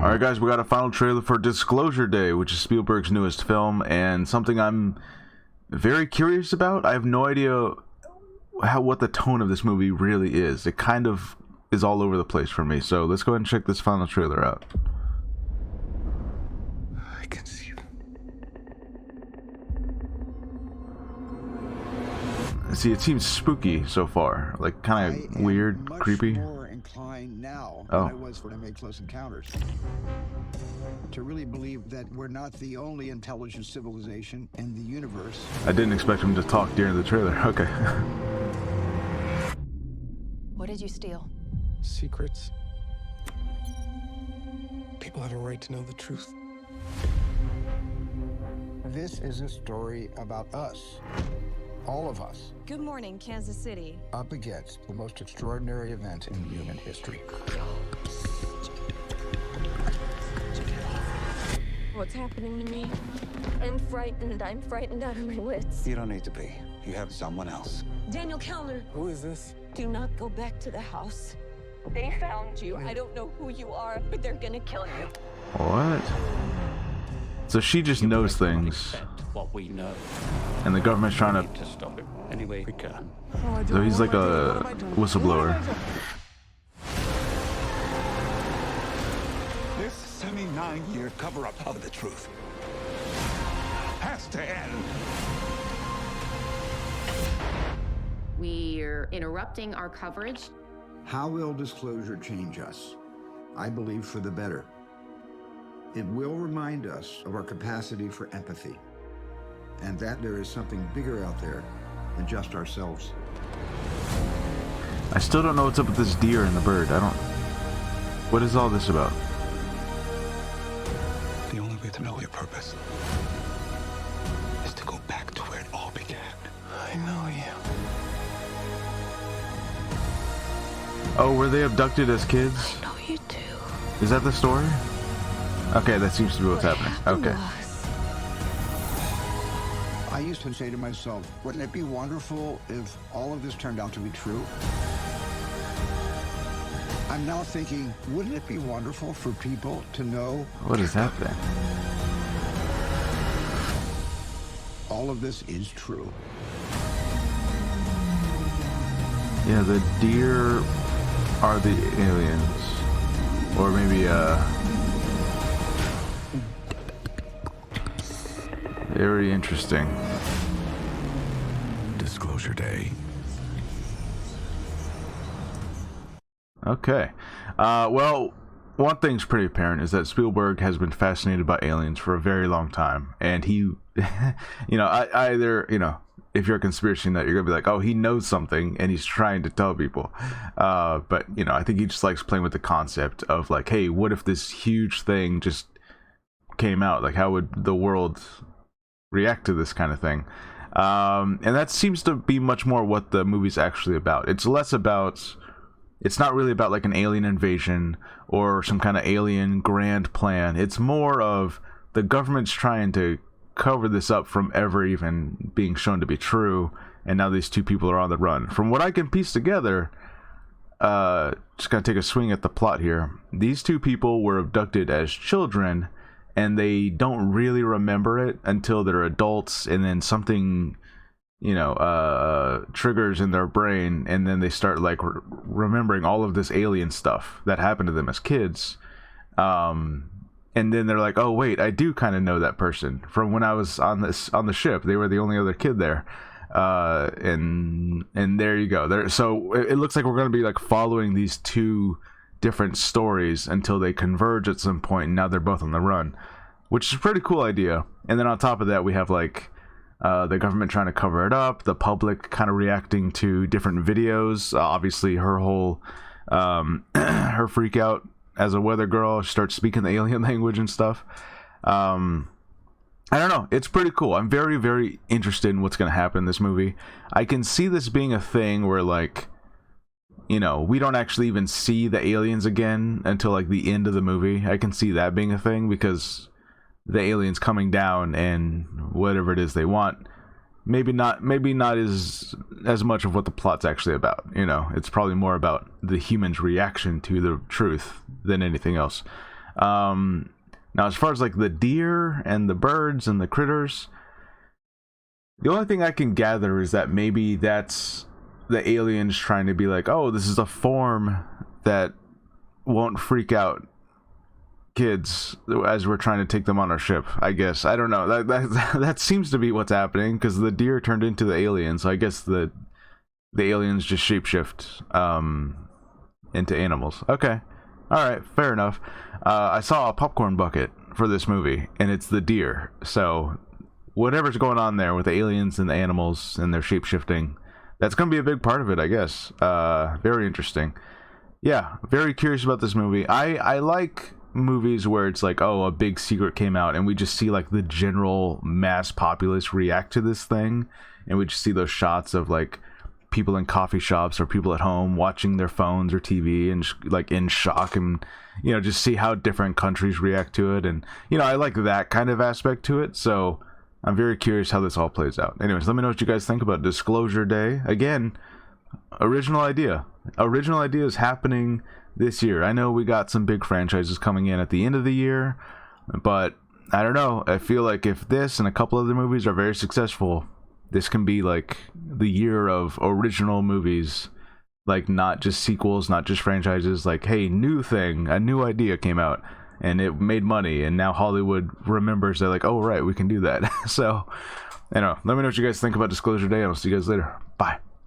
Alright guys, we got a final trailer for Disclosure Day, which is Spielberg's newest film, and something I'm very curious about. I have no idea what the tone of this movie really is. It kind of is all over the place for me, so let's go ahead and check this final trailer out. I can see you. See, it seems spooky so far, like kind of weird, creepy. More inclined now Oh. than I was when I made Close Encounters to really believe that we're not the only intelligent civilization in the universe. I didn't expect him to talk during the trailer. Okay. What did you steal? Secrets. People have a right to know the truth. This is a story about us, all of us, Good morning, Kansas City. up against the most extraordinary event in human history. What's happening to me? I'm frightened. I'm frightened out of my wits. You don't need to be. You have someone else. Daniel Kellner, Who is this? do not go back to the house. They found you. I don't know who you are, but they're gonna kill you. What? So she just knows things, What we know and the government's trying to stop it any way we can. to. So he's like a whistleblower. This 79-year cover-up of the truth has to end. We're interrupting our coverage. How will disclosure change us? I believe for the better. It will remind us of our capacity for empathy, and that there is something bigger out there than just ourselves. I still don't know what's up with this deer and the bird. What is all this about? The only way to know your purpose is to go back to where it all began. I know you. Oh, were they abducted as kids? No, you do. Is that the story? Okay, that seems to be what's happening. Okay. I used to say to myself, wouldn't it be wonderful if all of this turned out to be true? I'm now thinking, wouldn't it be wonderful for people to know What is that then? all of this is true? Yeah, the deer are the aliens. Or maybe, very interesting. Disclosure Day. Okay. Well, one thing's pretty apparent is that Spielberg has been fascinated by aliens for a very long time. And he, either, if you're a conspiracy nut, you're going to be like, oh, he knows something and he's trying to tell people. But, I think he just likes playing with the concept of like, hey, what if this huge thing just came out? Like, how would the world react to this kind of thing? And that seems to be much more what the movie's actually about. It's not really about like an alien invasion or some kind of alien grand plan. It's more of the government's trying to cover this up from ever even being shown to be true, and now these two people are on the run. From what I can piece together, just gonna take a swing at the plot here. These two people were abducted as children, and they don't really remember it until they're adults, and then something triggers in their brain, and then they start like remembering all of this alien stuff that happened to them as kids. And then they're like, oh wait, I do kind of know that person from when I was on the ship. They were the only other kid there. And there you go. So it looks like we're going to be like following these two different stories until they converge at some point, and now they're both on the run, which is a pretty cool idea. And then on top of that, we have like the government trying to cover it up, the public kind of reacting to different videos. Obviously her whole her freak out as a weather girl, she starts speaking the alien language and stuff. I don't know, it's pretty cool. I'm very, very interested in what's going to happen in this movie. I can see this being a thing where like, we don't actually even see the aliens again until like the end of the movie. I can see that being a thing because the aliens coming down and whatever it is they want maybe not as much of what the plot's actually about. You know, it's probably more about the human's reaction to the truth than anything else. Now, as far as like the deer and the birds and the critters, the only thing I can gather is that maybe that's the aliens trying to be like, oh, this is a form that won't freak out kids as we're trying to take them on our ship. I guess, I don't know, that seems to be what's happening, because the deer turned into the aliens, so I guess the aliens just shapeshift into animals. Okay, all right, fair enough. I saw a popcorn bucket for this movie, and it's the deer, so whatever's going on there with the aliens and the animals and their shapeshifting, that's gonna be a big part of it, I guess. Very interesting. Yeah, very curious about this movie. I like movies where it's like, oh, a big secret came out and we just see like the general mass populace react to this thing, and we just see those shots of like people in coffee shops or people at home watching their phones or TV and like in shock, and you know, just see how different countries react to it. And you know, I like that kind of aspect to it, so I'm very curious how this all plays out. Anyways, let me know what you guys think about Disclosure Day. Again, original idea is happening this year. I know we got some big franchises coming in at the end of the year, but I don't know, I feel like if this and a couple other movies are very successful, this can be like the year of original movies, like not just sequels, not just franchises, like, hey, new thing, a new idea came out and it made money, and now Hollywood remembers, they're like, oh right, we can do that. So, you know, let me know what you guys think about Disclosure Day, and I'll see you guys later. Bye.